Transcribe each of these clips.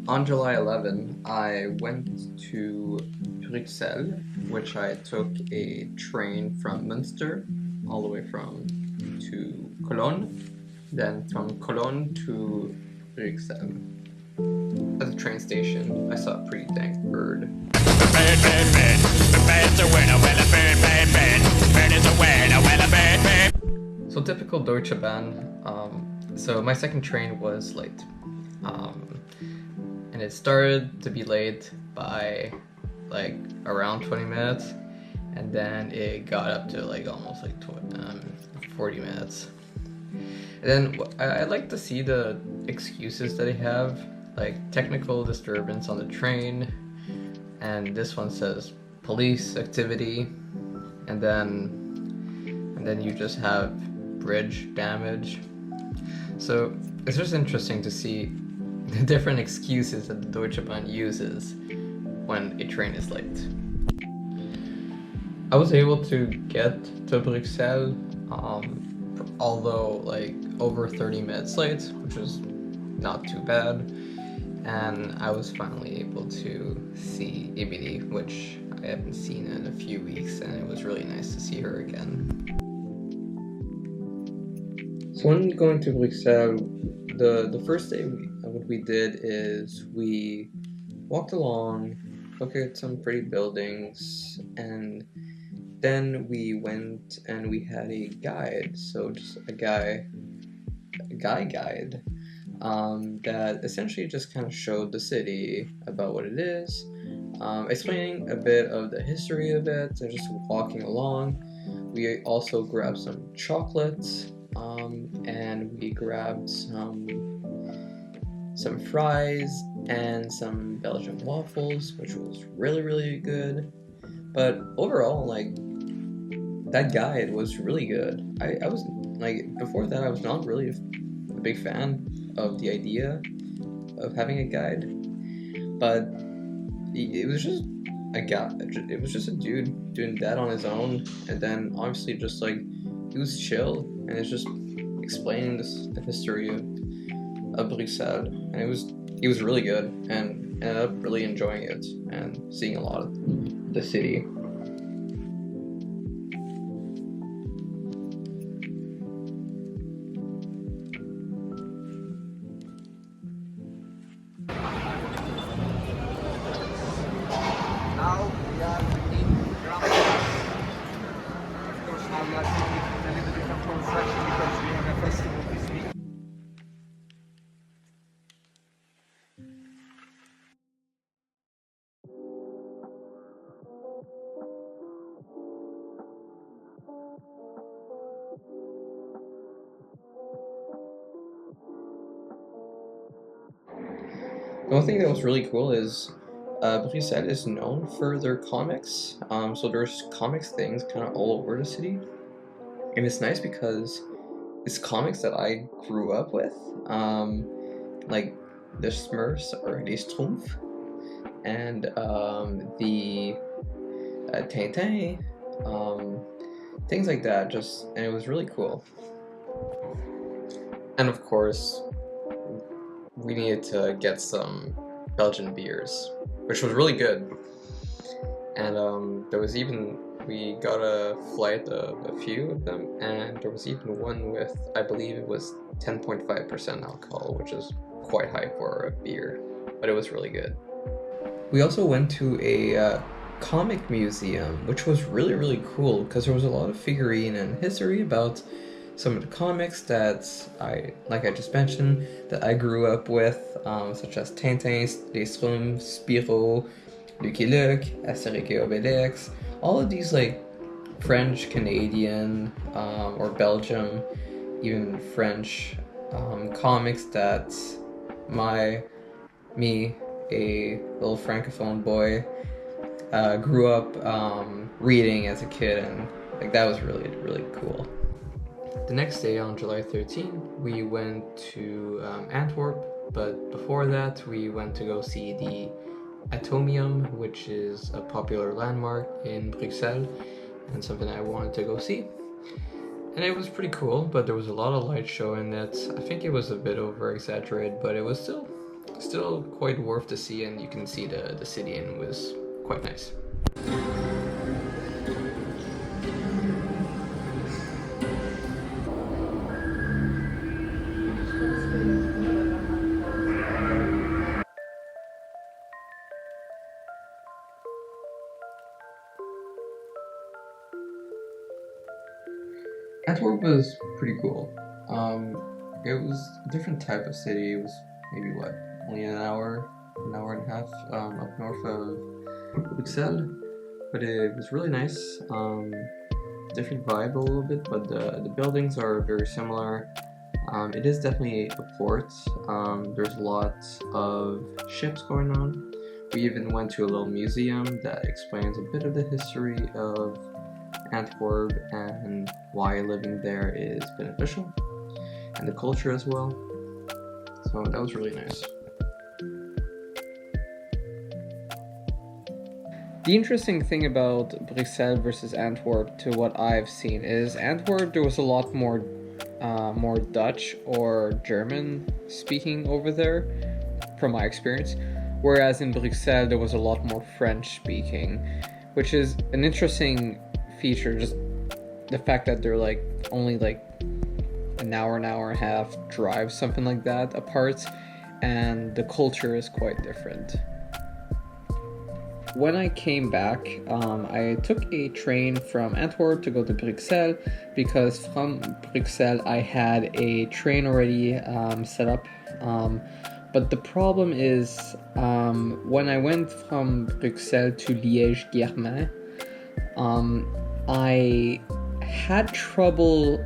On July 11, I went to Bruxelles, which I took a train from Münster all the way to Cologne, then from Cologne to Bruxelles. At the train station, I saw a pretty dank bird. Bird, bird, bird. The bird's a winner, well a bird, bird, bird. Bird is a winner, well a bird, bird. So typical Deutsche Bahn. So my second train was late. And it started to be late by like around 20 minutes, and then it got up to like almost like 40 minutes. And then I like to see the excuses that they have, like technical disturbance on the train, and this one says police activity, and then you just have bridge damage. So it's just interesting to see the different excuses that the Deutsche Bahn uses when a train is late. I was able to get to Bruxelles, although like over 30 minutes late, which was not too bad, and I was finally able to see Emily, which I haven't seen in a few weeks, and it was really nice to see her again. So when going to Bruxelles, the first day what we did is we walked along, looked at some pretty buildings, and then we went and we had a guide, so just a guide, that essentially just kind of showed the city about what it is, explaining a bit of the history of it, and just walking along. We also grabbed some chocolates, and we grabbed some fries and some Belgian waffles, which was really good. But overall, like, that guide was really good. I was like, before that I was not really a big fan of the idea of having a guide, but it was just a guy. It was just a dude doing that on his own, and then obviously just like he was chill and it's just explaining the history of Bruxelles, and it was really good, and ended up really enjoying it and seeing a lot of the city. Now we are in Grand. Of course, now we are seeing a little bit of construction because we have a festival this week. The one thing that was really cool is Bruxelles is known for their comics. So there's comics things kind of all over the city, and it's nice because it's comics that I grew up with, like the Smurfs or the Schtroumpfs, and the Tintin, things like that. And it was really cool. And of course, we needed to get some Belgian beers, which was really good. And we got a flight of a few of them, and there was even one with, I believe it was 10.5% alcohol, which is quite high for a beer, but it was really good. We also went to a comic museum, which was really cool because there was a lot of figurine and history about some of the comics that like I just mentioned, that I grew up with, such as Tintin, Les Schtroumpfs, Spirou, Lucky Luke, Asterix et Obelix, all of these like French, Canadian, or Belgium, even French comics that me, a little francophone boy, grew up reading as a kid, and like that was really cool. The next day, on July 13, we went to Antwerp, but before that we went to go see the Atomium, which is a popular landmark in Bruxelles and something I wanted to go see. And it was pretty cool, but there was a lot of light show in it. I think it was a bit over exaggerated, but it was still still quite worth to see, and you can see the city, and it was quite nice. Antwerp was pretty cool. It was a different type of city. It was maybe what, only an hour and a half up north of Bruxelles, but it was really nice. Different vibe a little bit, but the buildings are very similar. It is definitely a port. There's lots of ships going on. We even went to a little museum that explains a bit of the history of Antwerp and why living there is beneficial, and the culture as well. So that was really nice. The interesting thing about Bruxelles versus Antwerp, to what I've seen, is Antwerp there was a lot more Dutch or German speaking over there, from my experience, whereas in Bruxelles there was a lot more French speaking, which is an interesting feature. Just the fact that they're like only like an hour and a half drive, something like that, apart, and the culture is quite different. When I came back, I took a train from Antwerp to go to Bruxelles, because from Bruxelles I had a train already set up. But the problem is, when I went from Bruxelles to Liège-Guermantes, I had trouble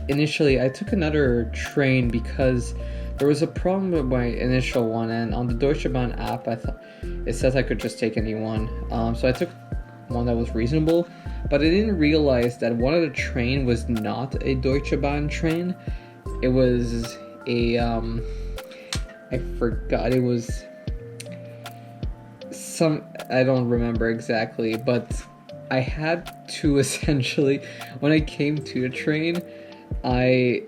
initially. I took another train because there was a problem with my initial one, and on the Deutsche Bahn app, it says I could just take any one. So I took one that was reasonable, but I didn't realize that one of the train was not a Deutsche Bahn train. It was a I forgot. It was I don't remember exactly, but I had to essentially, when I came to the train, I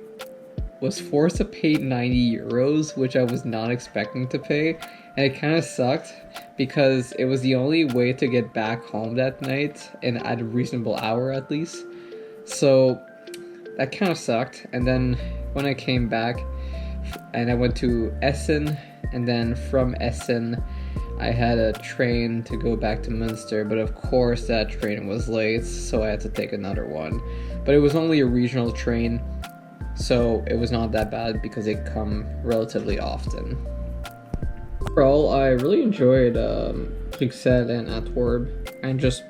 was forced to pay 90 euros, which I was not expecting to pay, and it kind of sucked because it was the only way to get back home that night, and at a reasonable hour at least. So that kind of sucked. And then when I came back and I went to Essen, and then from Essen I had a train to go back to Münster, but of course that train was late, so I had to take another one. But it was only a regional train, so it was not that bad because they come relatively often. Overall, I really enjoyed Bruxelles and Antwerp, and just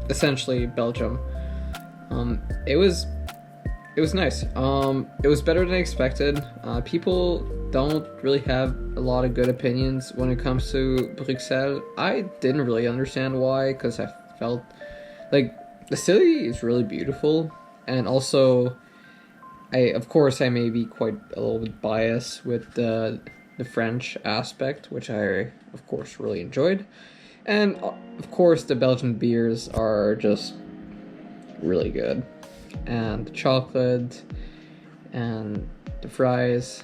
essentially Belgium. It was nice. It was better than I expected. People don't really have a lot of good opinions when it comes to Bruxelles. I didn't really understand why, because I felt like the city is really beautiful, and also of course I may be quite a little bit biased with the French aspect, which I of course really enjoyed, and of course the Belgian beers are just really good, and the chocolate and the fries,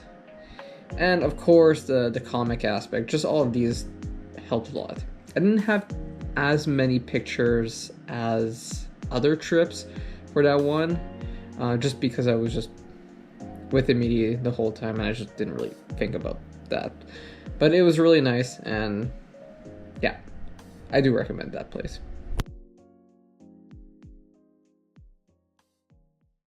and of course the comic aspect. Just all of these helped a lot. I didn't have as many pictures as other trips for that one, just because I was just with the media the whole time, and I just didn't really think about that. But it was really nice, and yeah, I do recommend that place.